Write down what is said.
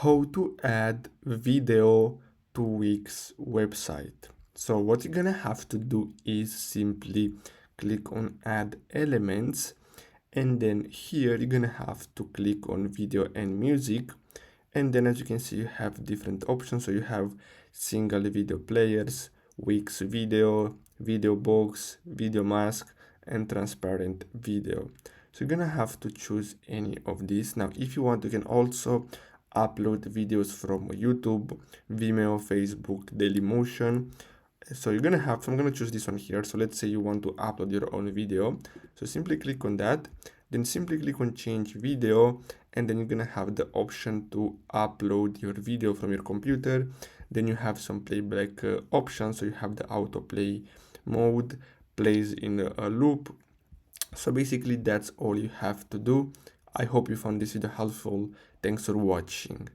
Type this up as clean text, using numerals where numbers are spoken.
how to add video to Wix website. So what you're gonna have to do is simply click on add elements, and then here you're gonna have to click on video and music, and then as you can see you have different options. So you have single video players, Wix video, video box, video mask, and transparent video. So you're gonna have to choose any of these. Now if you want, you can also upload videos from YouTube, Vimeo, Facebook, Dailymotion. So you're gonna have, so I'm gonna choose this one here. So let's say you want to upload your own video. So simply click on that, then simply click on change video, and then you're gonna have the option to upload your video from your computer. Then you have some playback options. So you have the autoplay mode, plays in a loop. So basically that's all you have to do. I hope you found this video helpful. Thanks for watching.